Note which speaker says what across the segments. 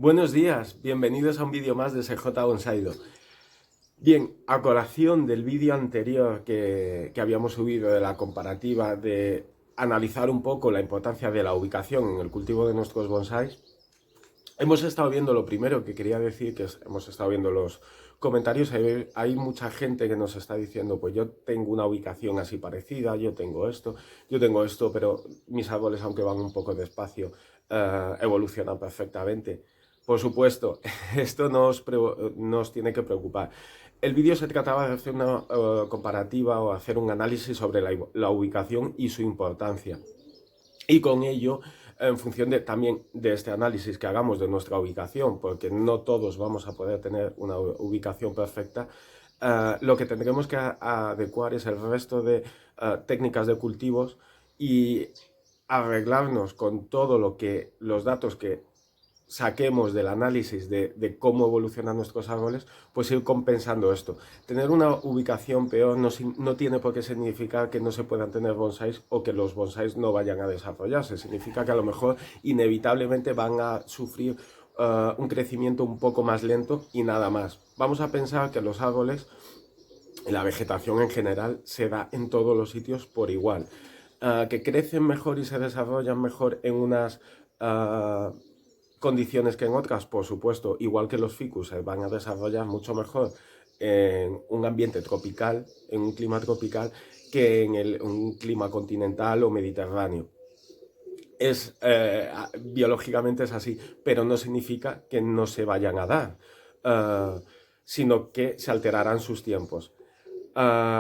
Speaker 1: Buenos días, bienvenidos a un vídeo más de SJ Bonsaido. Bien, a colación del vídeo anterior que habíamos subido de la comparativa de analizar un poco la importancia de la ubicación en el cultivo de nuestros bonsáis, hemos estado viendo lo primero que quería decir, hemos estado viendo los comentarios. Hay mucha gente que nos está diciendo, pues yo tengo una ubicación así parecida, yo tengo esto, pero mis árboles, aunque van un poco despacio, evolucionan perfectamente. Por supuesto, esto nos tiene que preocupar. El vídeo se trataba de hacer una comparativa o hacer un análisis sobre la ubicación y su importancia. Y con ello, en función también de este análisis que hagamos de nuestra ubicación, porque no todos vamos a poder tener una ubicación perfecta, lo que tendremos que adecuar es el resto de técnicas de cultivos y arreglarnos con los datos que saquemos del análisis de cómo evolucionan nuestros árboles, pues ir compensando esto. Tener una ubicación peor no tiene por qué significar que no se puedan tener bonsáis o que los bonsáis no vayan a desarrollarse. Significa que a lo mejor inevitablemente van a sufrir un crecimiento un poco más lento y nada más. Vamos a pensar que los árboles, la vegetación en general, se da en todos los sitios por igual. Que crecen mejor y se desarrollan mejor en unas condiciones que en otras, por supuesto, igual que los ficus, se van a desarrollar mucho mejor en un ambiente tropical, en un clima tropical, que en un clima continental o mediterráneo. Biológicamente es así, pero no significa que no se vayan a dar, sino que se alterarán sus tiempos.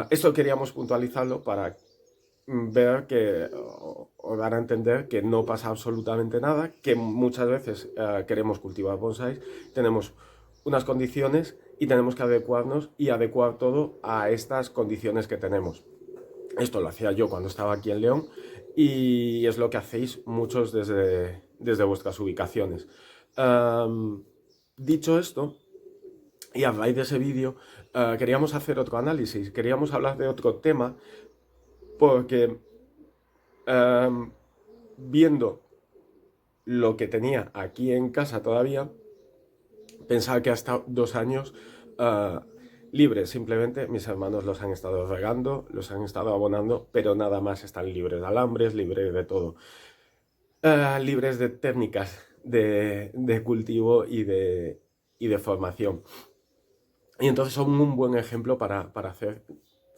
Speaker 1: Esto queríamos puntualizarlo para ver o dar a entender que no pasa absolutamente nada, que muchas veces queremos cultivar bonsáis, tenemos unas condiciones y tenemos que adecuarnos y adecuar todo a estas condiciones que tenemos. Esto lo hacía yo cuando estaba aquí en León y es lo que hacéis muchos desde vuestras ubicaciones. Dicho esto, y a raíz de ese vídeo, queríamos hacer otro análisis, queríamos hablar de otro tema, porque viendo lo que tenía aquí en casa todavía, pensaba que hasta 2 años libres. Simplemente mis hermanos los han estado regando, los han estado abonando, pero nada más. Están libres de alambres, libres de todo. Libres de técnicas de cultivo y de formación. Y entonces son un buen ejemplo para hacer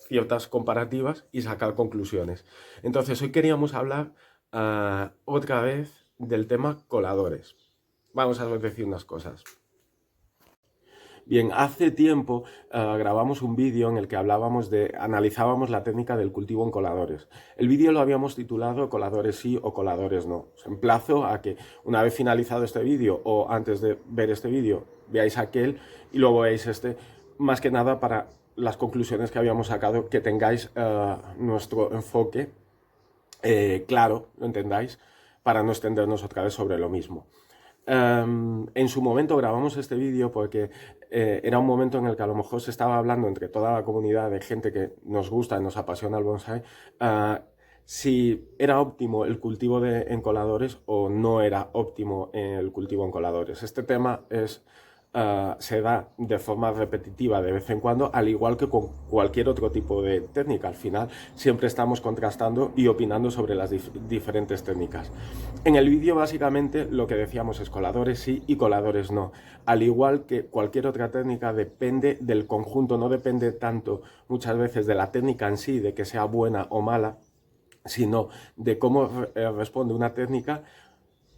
Speaker 1: ciertas comparativas y sacar conclusiones. Entonces hoy queríamos hablar otra vez del tema coladores. Vamos a decir unas cosas. Bien, hace tiempo grabamos un vídeo en el que analizábamos la técnica del cultivo en coladores. El vídeo lo habíamos titulado Coladores sí o coladores no. Os emplazo a que una vez finalizado este vídeo o antes de ver este vídeo veáis aquel y luego veáis este, más que nada para las conclusiones que habíamos sacado, que tengáis nuestro enfoque claro, lo entendáis, para no extendernos otra vez sobre lo mismo. En su momento grabamos este vídeo porque era un momento en el que a lo mejor se estaba hablando entre toda la comunidad de gente que nos gusta y nos apasiona el bonsai, si era óptimo el cultivo en coladores o no era óptimo el cultivo en coladores. Este tema se da de forma repetitiva de vez en cuando, al igual que con cualquier otro tipo de técnica. Al final siempre estamos contrastando y opinando sobre las diferentes técnicas. En el vídeo básicamente lo que decíamos es coladores sí y coladores no. Al igual que cualquier otra técnica, depende del conjunto, no depende tanto muchas veces de la técnica en sí, de que sea buena o mala, sino de cómo responde una técnica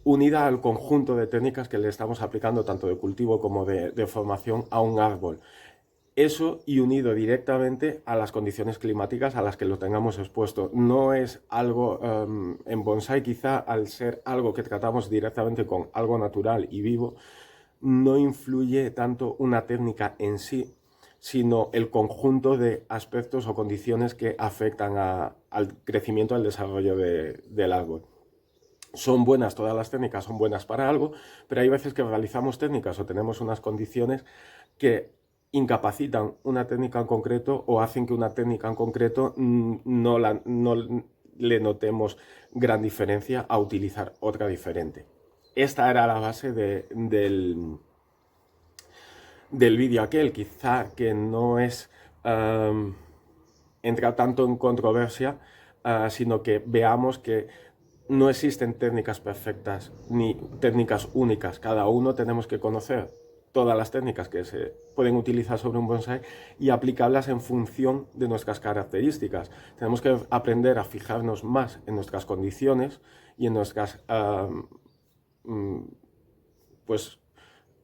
Speaker 1: unida al conjunto de técnicas que le estamos aplicando tanto de cultivo como de formación a un árbol. Eso y unido directamente a las condiciones climáticas a las que lo tengamos expuesto. No es algo en bonsai, quizá al ser algo que tratamos directamente con algo natural y vivo, no influye tanto una técnica en sí, sino el conjunto de aspectos o condiciones que afectan al crecimiento, al desarrollo del árbol. Son buenas, todas las técnicas son buenas para algo, pero hay veces que realizamos técnicas o tenemos unas condiciones que incapacitan una técnica en concreto o hacen que una técnica en concreto no le notemos gran diferencia a utilizar otra diferente. esta era la base del vídeo aquel, quizá que no es entra tanto en controversia, sino que veamos que no existen técnicas perfectas ni técnicas únicas. Cada uno tenemos que conocer todas las técnicas que se pueden utilizar sobre un bonsái y aplicarlas en función de nuestras características. Tenemos que aprender a fijarnos más en nuestras condiciones y en nuestras pues,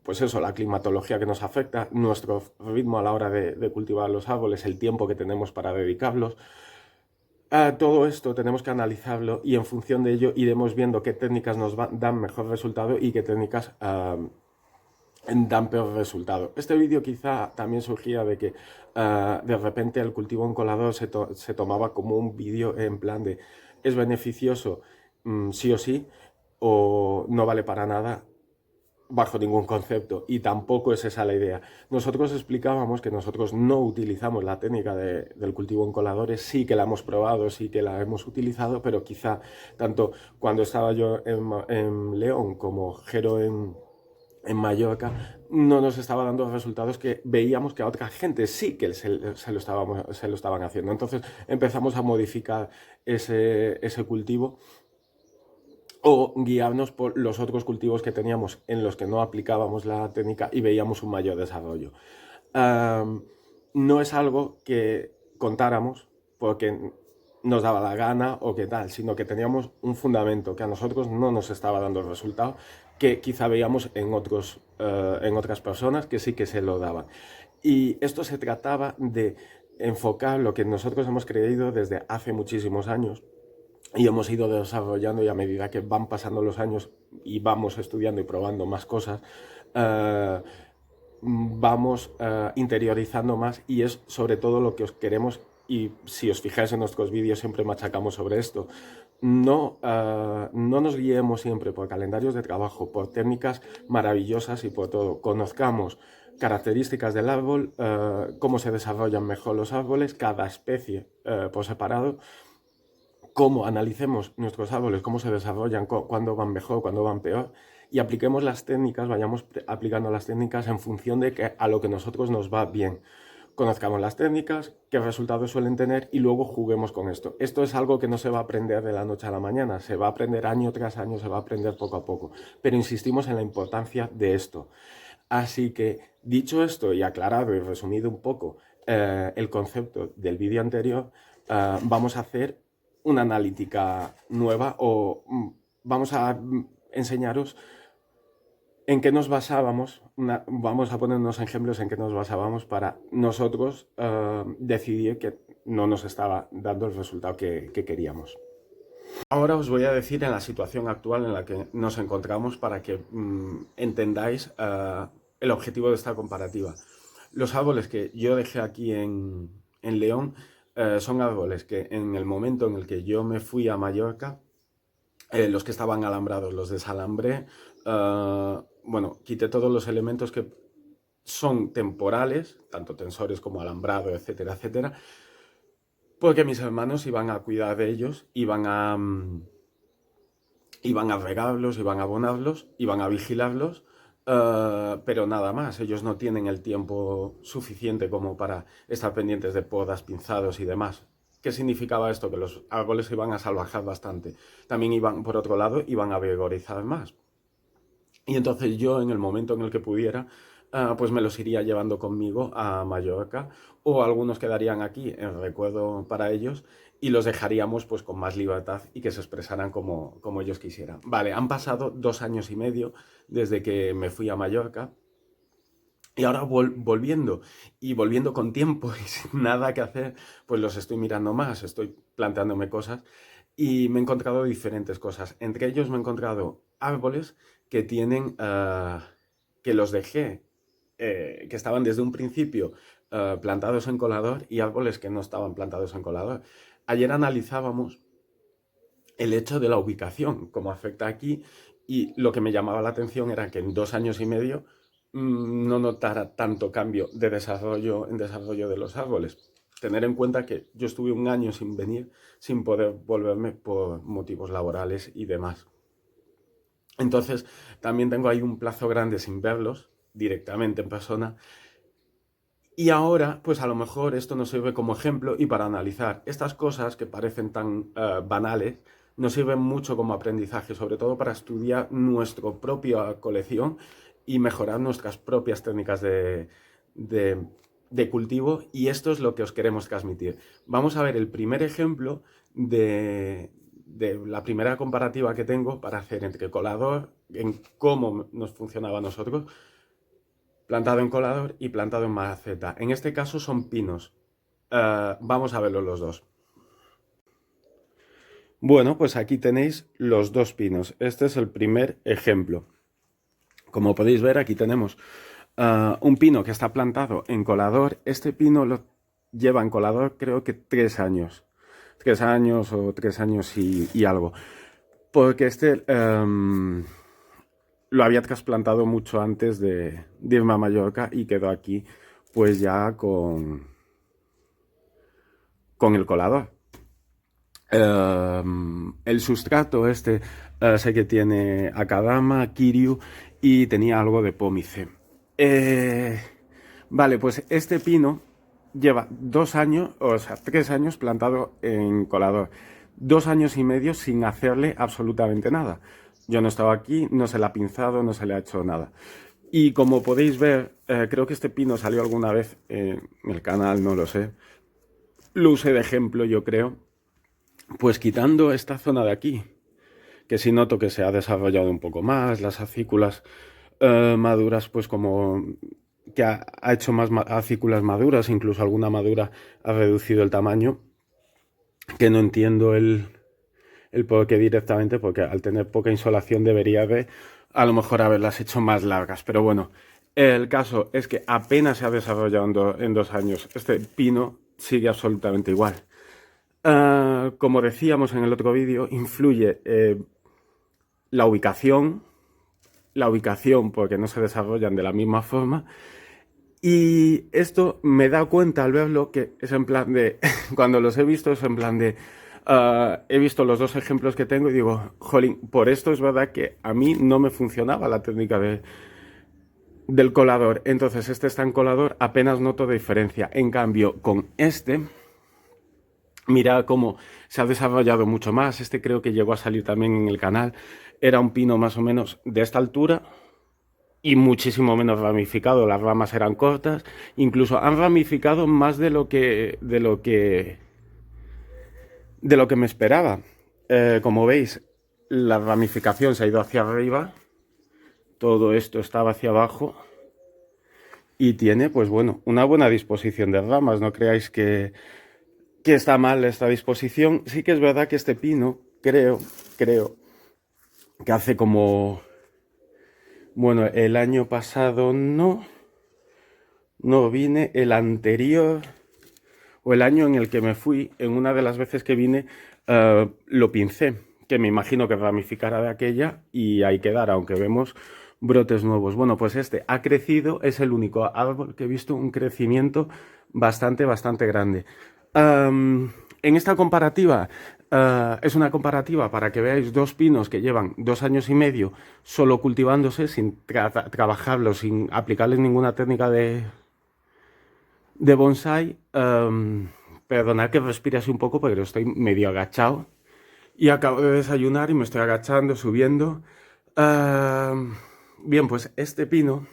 Speaker 1: pues eso, la climatología que nos afecta, nuestro ritmo a la hora de cultivar los árboles, el tiempo que tenemos para dedicarlos. Todo esto tenemos que analizarlo y en función de ello iremos viendo qué técnicas nos dan mejor resultado y qué técnicas dan peor resultado. Este vídeo quizá también surgía de que de repente el cultivo en colador se tomaba como un vídeo en plan de es beneficioso sí o sí o no vale para nada bajo ningún concepto, y tampoco es esa la idea. Nosotros explicábamos que nosotros no utilizamos la técnica del cultivo en coladores, sí que la hemos probado, sí que la hemos utilizado, pero quizá tanto cuando estaba yo en León como Jero en Mallorca, no nos estaba dando los resultados que veíamos que a otra gente sí que se lo estaban haciendo. Entonces empezamos a modificar ese cultivo o guiarnos por los otros cultivos que teníamos en los que no aplicábamos la técnica y veíamos un mayor desarrollo. No es algo que contáramos porque nos daba la gana o qué tal, sino que teníamos un fundamento que a nosotros no nos estaba dando el resultado que quizá veíamos en otras personas que sí que se lo daban. Y esto se trataba de enfocar lo que nosotros hemos creído desde hace muchísimos años, y hemos ido desarrollando, y a medida que van pasando los años y vamos estudiando y probando más cosas, vamos interiorizando más, y es sobre todo lo que os queremos. Y si os fijáis en nuestros vídeos siempre machacamos sobre esto. No nos guiemos siempre por calendarios de trabajo, por técnicas maravillosas y por todo. Conozcamos características del árbol, cómo se desarrollan mejor los árboles, cada especie por separado, cómo analicemos nuestros árboles, cómo se desarrollan, cuándo van mejor, cuándo van peor, y apliquemos las técnicas, vayamos aplicando las técnicas en función de a lo que nosotros nos va bien. Conozcamos las técnicas, qué resultados suelen tener y luego juguemos con esto. Esto es algo que no se va a aprender de la noche a la mañana, se va a aprender año tras año, se va a aprender poco a poco, pero insistimos en la importancia de esto. Así que, dicho esto y aclarado y resumido un poco el concepto del vídeo anterior, vamos a hacer una analítica nueva, o vamos a enseñaros en qué nos basábamos, vamos a poner unos ejemplos en qué nos basábamos para nosotros decidir que no nos estaba dando el resultado que queríamos. Ahora os voy a decir en la situación actual en la que nos encontramos para que entendáis el objetivo de esta comparativa. Los árboles que yo dejé aquí en León son árboles que en el momento en el que yo me fui a Mallorca, los que estaban alambrados los desalambré, bueno, quité todos los elementos que son temporales, tanto tensores como alambrado, etcétera, etcétera, porque mis hermanos iban a cuidar de ellos, iban a regarlos, iban a abonarlos, iban a vigilarlos, pero nada más. Ellos no tienen el tiempo suficiente como para estar pendientes de podas, pinzados y demás. ¿Qué significaba esto? Que los árboles iban a salvajar bastante. También iban, por otro lado, iban a vigorizar más. Y entonces yo, en el momento en el que pudiera, pues me los iría llevando conmigo a Mallorca, o algunos quedarían aquí en recuerdo para ellos y los dejaríamos pues con más libertad y que se expresaran como ellos quisieran. Vale, han pasado 2 años y medio desde que me fui a Mallorca, y ahora volviendo con tiempo y sin nada que hacer, pues los estoy mirando más, estoy planteándome cosas y me he encontrado diferentes cosas. Entre ellos me he encontrado árboles que tienen, que los dejé, que estaban desde un principio plantados en colador, y árboles que no estaban plantados en colador. Ayer analizábamos el hecho de la ubicación, cómo afecta aquí, y lo que me llamaba la atención era que en 2 años y medio no notara tanto cambio en desarrollo de los árboles. Tener en cuenta que yo estuve 1 año sin venir, sin poder volverme por motivos laborales y demás. Entonces, también tengo ahí un plazo grande sin verlos directamente en persona. Y ahora, pues a lo mejor esto nos sirve como ejemplo y para analizar estas cosas que parecen tan banales, nos sirven mucho como aprendizaje, sobre todo para estudiar nuestra propia colección y mejorar nuestras propias técnicas de- de cultivo. Y esto es lo que os queremos transmitir. Vamos a ver el primer ejemplo de la primera comparativa que tengo para hacer entre colador, en cómo nos funcionaba a nosotros plantado en colador y plantado en maceta. En este caso son pinos. Vamos a verlos los dos. Bueno, pues aquí tenéis los dos pinos. Este es el primer ejemplo. Como podéis ver, aquí tenemos un pino que está plantado en colador. Este pino lo lleva en colador creo que 3 años. 3 años o 3 años y algo. Porque este lo había trasplantado mucho antes de irme a Mallorca y quedó aquí pues ya con el colador. El sustrato este sé que tiene Akadama, Kiryu y tenía algo de pómice. Eh, vale, pues este pino lleva 2 años, o sea, 3 años plantado en colador. 2 años y medio sin hacerle absolutamente nada. Yo no estaba aquí, no se le ha pinzado, no se le ha hecho nada. Y como podéis ver, creo que este pino salió alguna vez en el canal, no lo sé. Lo usé de ejemplo, yo creo. Pues quitando esta zona de aquí, que sí noto que se ha desarrollado un poco más, las acículas maduras, pues como que ha hecho más acículas maduras, incluso alguna madura ha reducido el tamaño, que no entiendo el por qué directamente, porque al tener poca insolación debería de a lo mejor haberlas hecho más largas, pero bueno, el caso es que apenas se ha desarrollado en 2 años. Este pino sigue absolutamente igual. Como decíamos en el otro vídeo, influye la ubicación porque no se desarrollan de la misma forma. Y esto me da cuenta al verlo que es en plan de, cuando los he visto es en plan de, he visto los dos ejemplos que tengo y digo, jolín, por esto es verdad que a mí no me funcionaba la técnica del colador. Entonces este está en colador, apenas noto diferencia. En cambio, con este, mira cómo se ha desarrollado mucho más. Este creo que llegó a salir también en el canal. Era un pino más o menos de esta altura y muchísimo menos ramificado. Las ramas eran cortas. Incluso han ramificado más de lo que me esperaba. Como veis, la ramificación se ha ido hacia arriba. Todo esto estaba hacia abajo. Y tiene, pues bueno, una buena disposición de ramas. No creáis que está mal esta disposición. Sí que es verdad que este pino, creo que hace como, bueno, el año pasado no vine, el anterior o el año en el que me fui, en una de las veces que vine, lo pincé, que me imagino que ramificara de aquella y ahí quedara, aunque vemos brotes nuevos. Bueno, pues este ha crecido, es el único árbol que he visto un crecimiento bastante grande. En esta comparativa, es una comparativa para que veáis dos pinos que llevan 2 años y medio solo cultivándose, sin trabajarlos, sin aplicarles ninguna técnica de bonsai. Perdonad que respire así un poco, pero estoy medio agachado. Y acabo de desayunar y me estoy agachando, subiendo. Bien, pues este pino,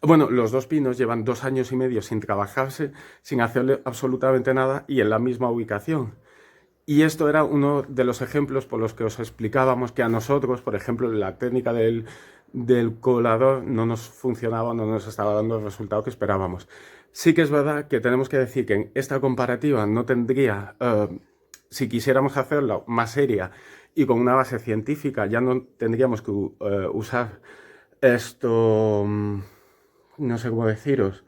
Speaker 1: bueno, los dos pinos llevan 2 años y medio sin trabajarse, sin hacerle absolutamente nada y en la misma ubicación. Y esto era uno de los ejemplos por los que os explicábamos que a nosotros, por ejemplo, la técnica del colador no nos funcionaba, no nos estaba dando el resultado que esperábamos. Sí que es verdad que tenemos que decir que en esta comparativa no tendría, si quisiéramos hacerla más seria y con una base científica, ya no tendríamos que usar esto, no sé cómo deciros,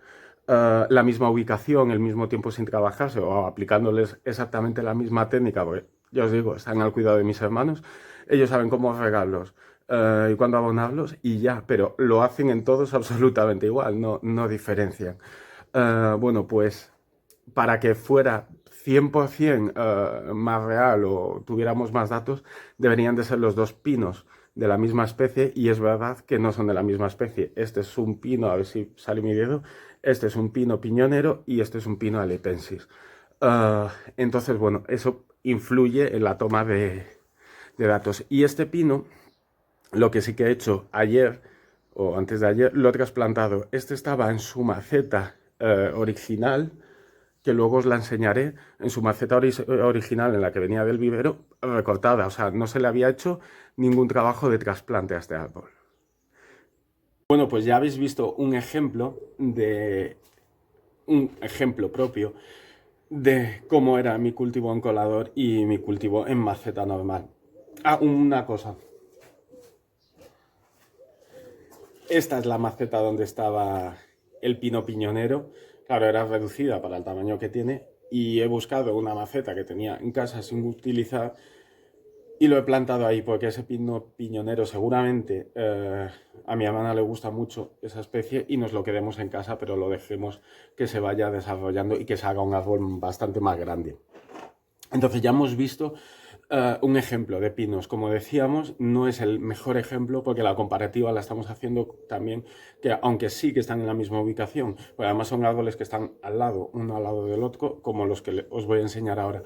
Speaker 1: la misma ubicación, el mismo tiempo sin trabajarse o aplicándoles exactamente la misma técnica, porque ya os digo, están al cuidado de mis hermanos, ellos saben cómo regarlos y cuándo abonarlos y ya, pero lo hacen en todos absolutamente igual, no diferencian. Bueno, pues para que fuera 100% más real o tuviéramos más datos, deberían de ser los dos pinos de la misma especie, y es verdad que no son de la misma especie. Este es un pino, a ver si sale mi dedo, este es un pino piñonero y este es un pino alepensis. Entonces, bueno, eso influye en la toma de datos. Y este pino, lo que sí que he hecho ayer o antes de ayer, lo he trasplantado. Este estaba en su maceta original, que luego os la enseñaré, en su maceta original en la que venía del vivero, recortada. O sea, no se le había hecho ningún trabajo de trasplante a este árbol. Bueno, pues ya habéis visto un ejemplo propio de cómo era mi cultivo en colador y mi cultivo en maceta normal. Ah, una cosa. Esta es la maceta donde estaba el pino piñonero. Claro, era reducida para el tamaño que tiene y he buscado una maceta que tenía en casa sin utilizar y lo he plantado ahí porque ese pino piñonero seguramente a mi hermana le gusta mucho esa especie y nos lo quedemos en casa, pero lo dejemos que se vaya desarrollando y que se haga un árbol bastante más grande. Entonces ya hemos visto un ejemplo de pinos. Como decíamos, no es el mejor ejemplo porque la comparativa la estamos haciendo también, que aunque sí que están en la misma ubicación, pues además son árboles que están al lado, uno al lado del otro, como los que os voy a enseñar ahora.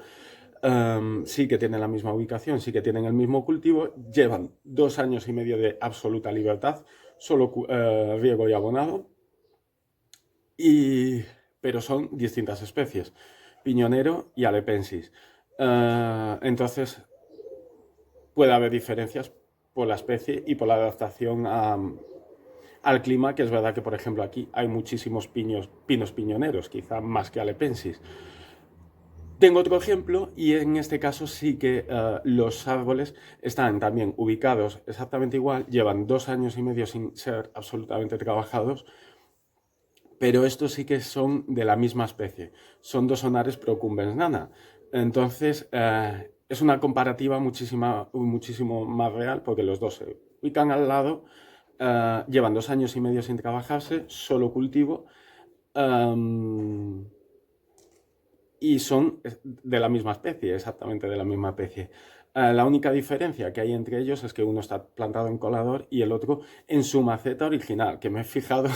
Speaker 1: Sí que tienen la misma ubicación, sí que tienen el mismo cultivo, llevan 2 años y medio de absoluta libertad, solo riego y abonado, pero son distintas especies, piñonero y alepensis. Entonces puede haber diferencias por la especie y por la adaptación al clima, que es verdad que por ejemplo aquí hay muchísimos pinos piñoneros, quizá más que alepensis. Tengo otro ejemplo y en este caso sí que los árboles están también ubicados exactamente igual, llevan 2 años y medio sin ser absolutamente trabajados, pero estos sí que son de la misma especie, son Dosonares procumbens nana. Entonces es una comparativa muchísimo más real porque los dos se ubican al lado, llevan 2 años y medio sin trabajarse, solo cultivo. Um, y son de la misma especie, exactamente de la misma especie. La única diferencia que hay entre ellos es que uno está plantado en colador y el otro en su maceta original, que me he fijado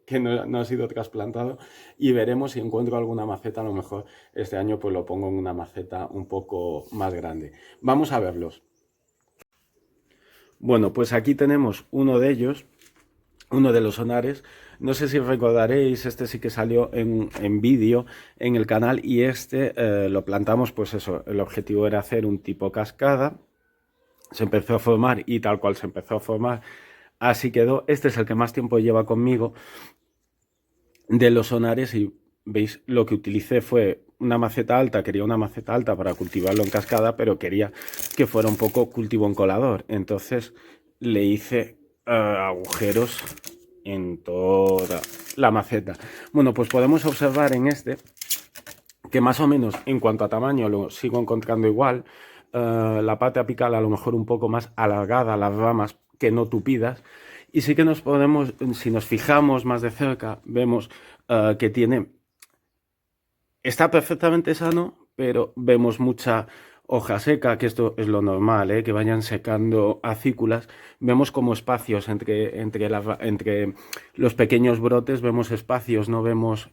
Speaker 1: que no ha sido trasplantado y veremos si encuentro alguna maceta, a lo mejor este año pues lo pongo en una maceta un poco más grande. Vamos a verlos. Bueno, pues aquí tenemos uno de ellos, uno de los sonares. No sé si recordaréis, este sí que salió en vídeo en el canal y lo plantamos, pues eso, el objetivo era hacer un tipo cascada, se empezó a formar y tal cual se empezó a formar, así quedó. Este es el que más tiempo lleva conmigo de los sonares y veis, lo que utilicé fue una maceta alta, quería una maceta alta para cultivarlo en cascada, pero quería que fuera un poco cultivo en colador, entonces le hice agujeros en toda la maceta. Bueno, pues podemos observar en este que más o menos en cuanto a tamaño lo sigo encontrando igual. La parte apical a lo mejor un poco más alargada, las ramas que no tupidas. Y sí que nos podemos, si nos fijamos más de cerca, vemos que está perfectamente sano, pero vemos mucha hoja seca, que esto es lo normal, que vayan secando acículas. Vemos como espacios entre los pequeños brotes, vemos espacios, no vemos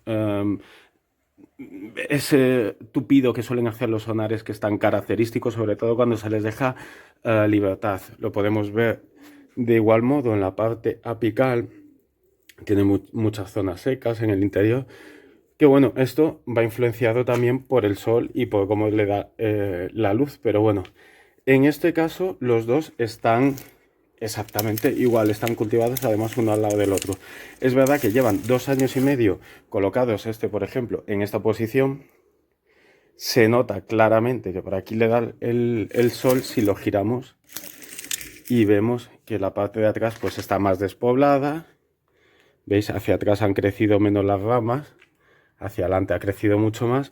Speaker 1: ese tupido que suelen hacer los sonares, que es tan característico, sobre todo cuando se les deja libertad. Lo podemos ver de igual modo en la parte apical, tiene muchas zonas secas en el interior. Que bueno, esto va influenciado también por el sol y por cómo le da la luz, pero bueno, en este caso los dos están exactamente igual, están cultivados además uno al lado del otro. Es verdad que llevan 2 años y medio colocados, por ejemplo, en esta posición. Se nota claramente que por aquí le da el sol si lo giramos y vemos que la parte de atrás pues está más despoblada. ¿Veis? Hacia atrás han crecido menos las ramas. Hacia adelante ha crecido mucho más.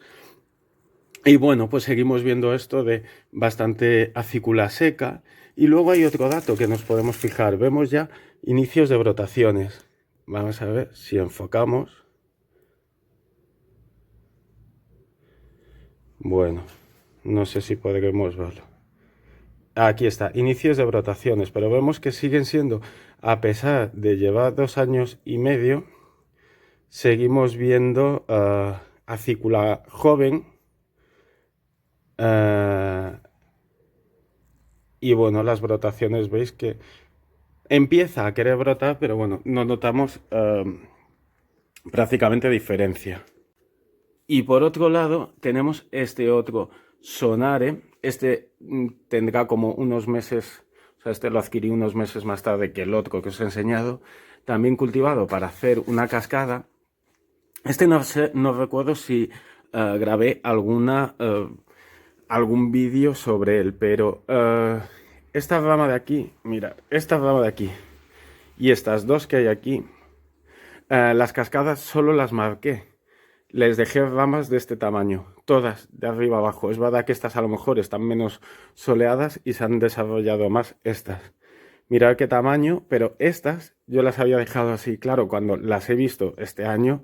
Speaker 1: Y bueno, pues seguimos viendo esto de bastante acícula seca. Y luego hay otro dato que nos podemos fijar. Vemos ya inicios de brotaciones. Vamos a ver si enfocamos. Bueno, no sé si podremos verlo.
Speaker 2: Aquí está, inicios de brotaciones, pero vemos que siguen siendo, a pesar de llevar 2 años y medio, seguimos viendo acícula joven. Y bueno, las brotaciones, veis que empieza a querer brotar, pero bueno, no notamos prácticamente diferencia. Y por otro lado, tenemos este otro Sonare. Este tendrá como unos meses, o sea, este lo adquirí unos meses más tarde que el otro que os he enseñado. También cultivado para hacer una cascada. Este no sé, no recuerdo si grabé algún vídeo sobre él, pero esta rama de aquí, mira, esta rama de aquí y estas dos que hay aquí, las cascadas solo las marqué. Les dejé ramas de este tamaño, todas de arriba abajo. Es verdad que estas a lo mejor están menos soleadas y se han desarrollado más estas. Mirad qué tamaño, pero estas yo las había dejado así. Claro, cuando las he visto este año,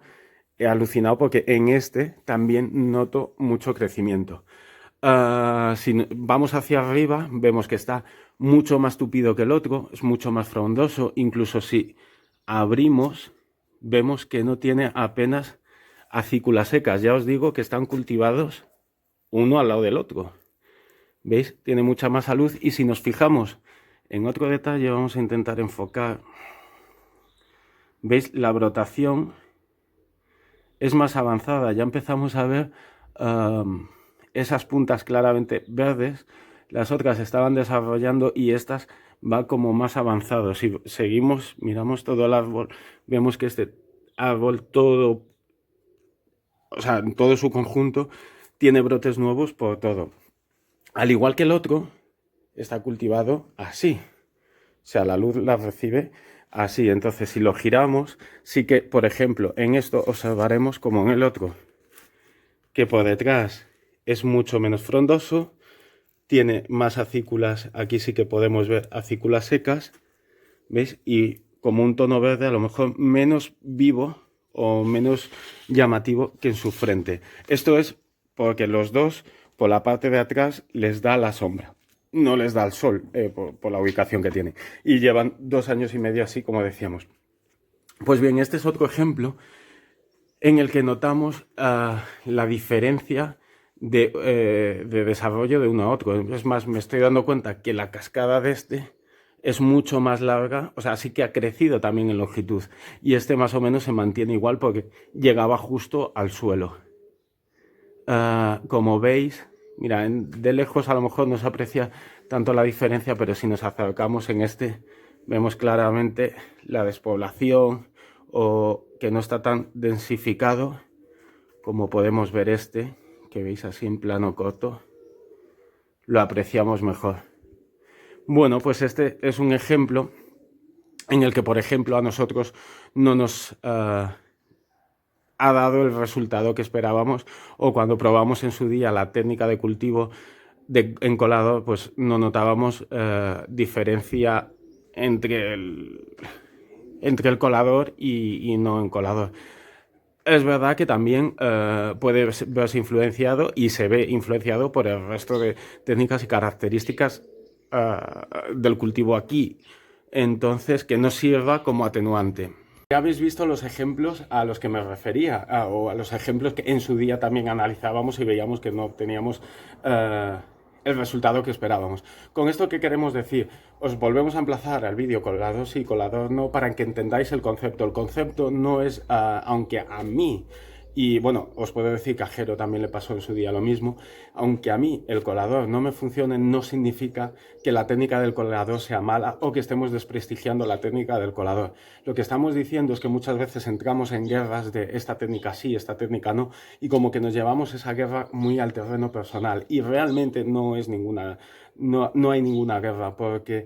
Speaker 2: he alucinado porque en este también noto mucho crecimiento. Si vamos hacia arriba, vemos que está mucho más tupido que el otro, es mucho más frondoso. Incluso si abrimos, vemos que no tiene apenas acículas secas. Ya os digo que están cultivados uno al lado del otro. ¿Veis? Tiene mucha más salud. Y si nos fijamos en otro detalle, vamos a intentar enfocar. ¿Veis? La brotación es más avanzada. Ya empezamos a ver esas puntas claramente verdes. Las otras estaban desarrollando y estas va como más avanzado. Si seguimos, miramos todo el árbol, vemos que este árbol todo, o sea, en todo su conjunto, tiene brotes nuevos por todo. Al igual que el otro, está cultivado así. O sea, la luz la recibe así. Entonces, si lo giramos, sí que, por ejemplo, en esto observaremos como en el otro, que por detrás es mucho menos frondoso, tiene más acículas, aquí sí que podemos ver acículas secas, ¿veis? Y como un tono verde a lo mejor menos vivo o menos llamativo que en su frente. Esto es porque los dos, por la parte de atrás, les da la sombra. No les da el sol por la ubicación que tiene. Y llevan 2 años y medio así, como decíamos. Pues bien, este es otro ejemplo en el que notamos la diferencia de desarrollo de uno a otro. Es más, me estoy dando cuenta que la cascada de este es mucho más larga, o sea, sí que ha crecido también en longitud. Y este más o menos se mantiene igual porque llegaba justo al suelo. Como veis, mira, de lejos a lo mejor no se aprecia tanto la diferencia, pero si nos acercamos en este, vemos claramente la despoblación o que no está tan densificado como podemos ver este, que veis así en plano corto, lo apreciamos mejor. Bueno, pues este es un ejemplo en el que, por ejemplo, a nosotros no nos ha dado el resultado que esperábamos, o cuando probamos en su día la técnica de cultivo en colador, pues no notábamos diferencia entre el colador y no en colador. Es verdad que también puede verse influenciado y se ve influenciado por el resto de técnicas y características del cultivo aquí, entonces que no sirva como atenuante. Ya habéis visto los ejemplos a los que me refería, o a los ejemplos que en su día también analizábamos y veíamos que no obteníamos el resultado que esperábamos. Con esto, ¿qué queremos decir? Os volvemos a emplazar al vídeo colador sí, colador no, para que entendáis el concepto. El concepto no es, aunque a mí, y bueno, os puedo decir que a Jero también le pasó en su día lo mismo, aunque a mí el colador no me funcione, no significa que la técnica del colador sea mala o que estemos desprestigiando la técnica del colador. Lo que estamos diciendo es que muchas veces entramos en guerras de esta técnica sí, esta técnica no, y como que nos llevamos esa guerra muy al terreno personal. Y realmente no es ninguna, no hay ninguna guerra, porque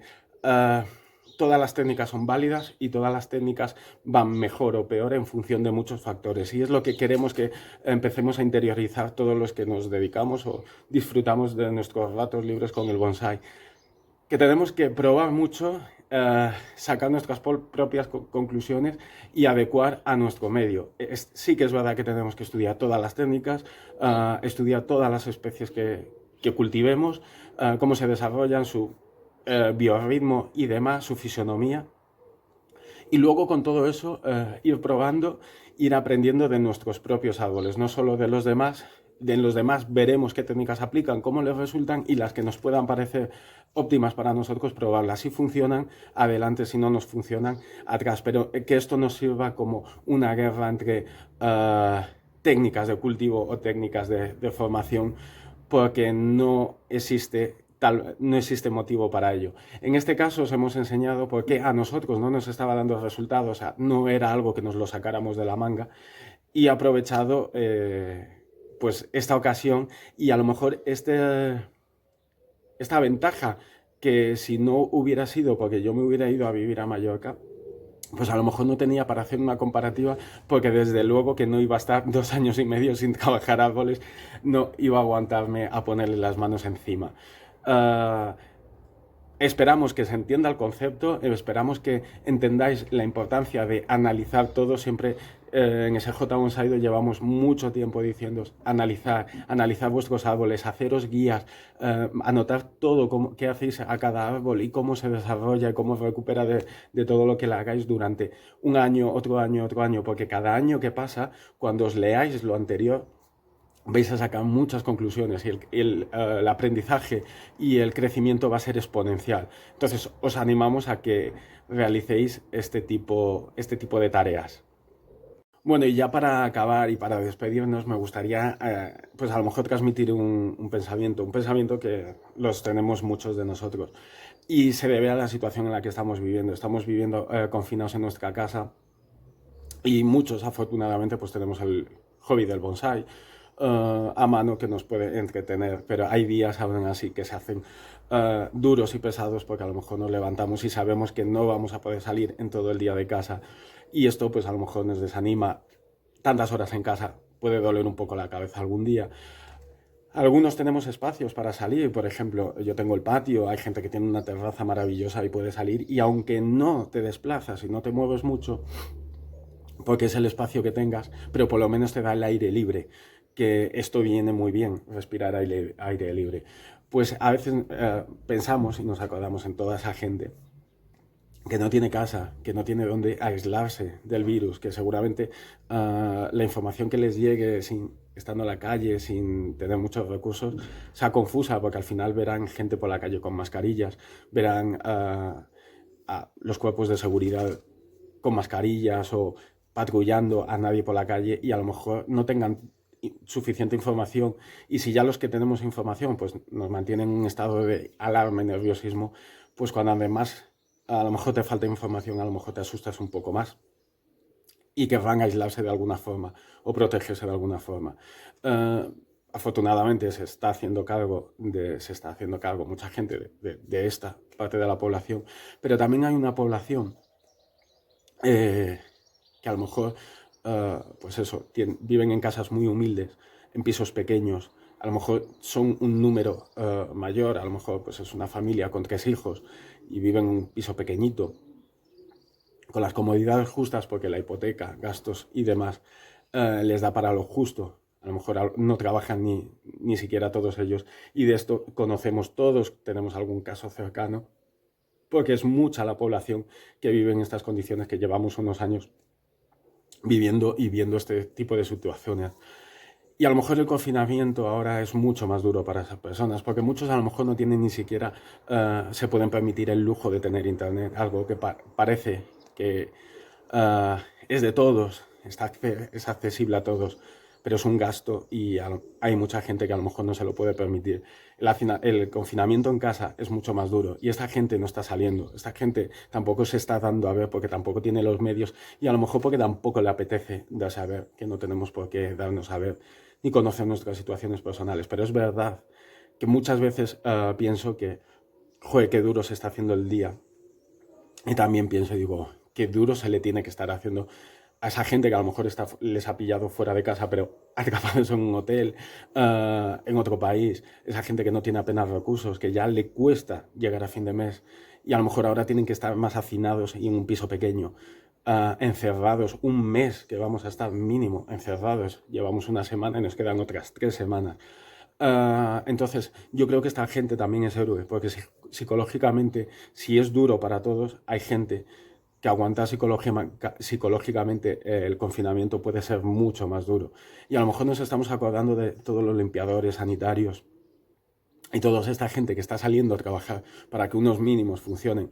Speaker 2: todas las técnicas son válidas y todas las técnicas van mejor o peor en función de muchos factores. Y es lo que queremos que empecemos a interiorizar todos los que nos dedicamos o disfrutamos de nuestros ratos libres con el bonsai. Que tenemos que probar mucho, sacar nuestras propias conclusiones y adecuar a nuestro medio. Sí que es verdad que tenemos que estudiar todas las técnicas, estudiar todas las especies que
Speaker 1: que cultivemos, cómo se desarrollan, su biorritmo y demás, su fisonomía. Y luego con todo eso ir probando, ir aprendiendo de nuestros propios árboles, no solo de los demás. De los demás veremos qué técnicas aplican, cómo les resultan y las que nos puedan parecer óptimas para nosotros, probarlas. Si funcionan, adelante; si no nos funcionan, atrás. Pero que esto nos sirva como una guerra entre técnicas de cultivo o técnicas de formación, porque no existe motivo para ello. En este caso os hemos enseñado por qué a nosotros no nos estaba dando resultados, o sea, no era algo que nos lo sacáramos de la manga, y he aprovechado pues esta ocasión y a lo mejor esta ventaja, que si no hubiera sido porque yo me hubiera ido a vivir a Mallorca, pues a lo mejor no tenía para hacer una comparativa, porque desde luego que no iba a estar 2 años y medio sin trabajar árboles, no iba a aguantarme a ponerle las manos encima. Uh, Esperamos que se entienda el concepto, esperamos que entendáis la importancia de analizar todo. Siempre en SJ Bonsai llevamos mucho tiempo diciendo analizar vuestros árboles, haceros guías, anotar todo qué hacéis a cada árbol y cómo se desarrolla y cómo recupera de todo lo que le hagáis durante un año, otro año, otro año, porque cada año que pasa, cuando os leáis lo anterior, vais a sacar muchas conclusiones y el aprendizaje y el crecimiento va a ser exponencial. Entonces os animamos a que realicéis este tipo de tareas. Bueno, y ya para acabar y para despedirnos, me gustaría pues a lo mejor transmitir un pensamiento que los tenemos muchos de nosotros, y se debe a la situación en la que estamos viviendo. Estamos viviendo confinados en nuestra casa, y muchos afortunadamente pues tenemos el hobby del bonsai a mano, que nos puede entretener, pero hay días aún así que se hacen duros y pesados, porque a lo mejor nos levantamos y sabemos que no vamos a poder salir en todo el día de casa, y esto pues a lo mejor nos desanima. Tantas horas en casa puede doler un poco la cabeza algún día. Algunos tenemos espacios para salir, por ejemplo, yo tengo el patio, hay gente que tiene una terraza maravillosa y puede salir, y aunque no te desplazas y no te mueves mucho, porque es el espacio que tengas, pero por lo menos te da el aire libre, que esto viene muy bien, respirar aire libre. Pues a veces pensamos y nos acordamos en toda esa gente que no tiene casa, que no tiene dónde aislarse del virus, que seguramente la información que les llegue estando en la calle, sin tener muchos recursos, sea confusa, porque al final verán gente por la calle con mascarillas, verán los cuerpos de seguridad con mascarillas o patrullando a nadie por la calle, y a lo mejor no tengan suficiente información, y si ya los que tenemos información pues nos mantienen en un estado de alarma y nerviosismo, pues cuando además a lo mejor te falta información, a lo mejor te asustas un poco más y querrán aislarse de alguna forma o protegerse de alguna forma. Afortunadamente se está haciendo cargo mucha gente de esta parte de la población, pero también hay una población que a lo mejor pues eso, viven en casas muy humildes, en pisos pequeños, a lo mejor son un número mayor, a lo mejor pues es una familia con 3 hijos y viven en un piso pequeñito, con las comodidades justas, porque la hipoteca, gastos y demás les da para lo justo. A lo mejor no trabajan ni siquiera todos ellos, y de esto conocemos todos, tenemos algún caso cercano, porque es mucha la población que vive en estas condiciones, que llevamos unos años viviendo y viendo este tipo de situaciones. Y a lo mejor el confinamiento ahora es mucho más duro para esas personas, porque muchos a lo mejor no tienen ni siquiera, se pueden permitir el lujo de tener internet, algo que parece que es de todos, es accesible a todos, pero es un gasto, y hay mucha gente que a lo mejor no se lo puede permitir. El confinamiento en casa es mucho más duro, y esta gente no está saliendo, esta gente tampoco se está dando a ver, porque tampoco tiene los medios, y a lo mejor porque tampoco le apetece darse a ver, que no tenemos por qué darnos a ver ni conocer nuestras situaciones personales. Pero es verdad que muchas veces pienso que, joder, qué duro se está haciendo el día, y también pienso y digo, qué duro se le tiene que estar haciendo a esa gente que a lo mejor les ha pillado fuera de casa, pero atrapados en un hotel, en otro país, esa gente que no tiene apenas recursos, que ya le cuesta llegar a fin de mes, y a lo mejor ahora tienen que estar más hacinados y en un piso pequeño, encerrados un mes, que vamos a estar mínimo encerrados, llevamos una semana y nos quedan otras 3 semanas. Entonces, yo creo que esta gente también es héroe, porque psicológicamente, si es duro para todos, hay gente que aguantar psicológicamente el confinamiento puede ser mucho más duro. Y a lo mejor nos estamos acordando de todos los limpiadores, sanitarios y toda esta gente que está saliendo a trabajar para que unos mínimos funcionen.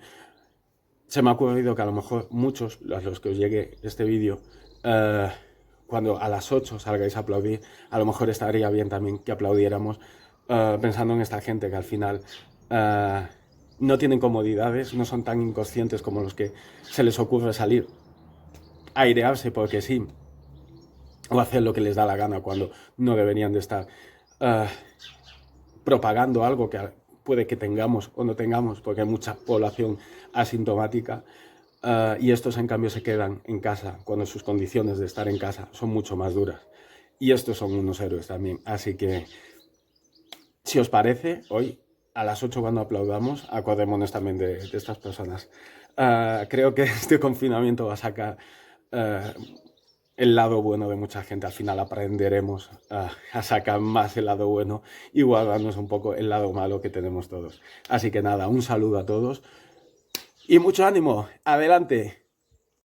Speaker 1: Se me ha ocurrido que a lo mejor muchos, a los que os llegue este vídeo, cuando a las 8 salgáis a aplaudir, a lo mejor estaría bien también que aplaudiéramos pensando en esta gente que al final no tienen comodidades, no son tan inconscientes como los que se les ocurre salir a airearse porque sí, o hacer lo que les da la gana cuando no deberían de estar propagando algo que puede que tengamos o no tengamos, porque hay mucha población asintomática. Y estos en cambio se quedan en casa cuando sus condiciones de estar en casa son mucho más duras. Y estos son unos héroes también. Así que, si os parece, hoy a las 8 cuando aplaudamos, acordémonos también de estas personas. Creo que este confinamiento va a sacar el lado bueno de mucha gente. Al final aprenderemos a sacar más el lado bueno y guardarnos un poco el lado malo que tenemos todos. Así que nada, un saludo a todos. Y mucho ánimo, adelante.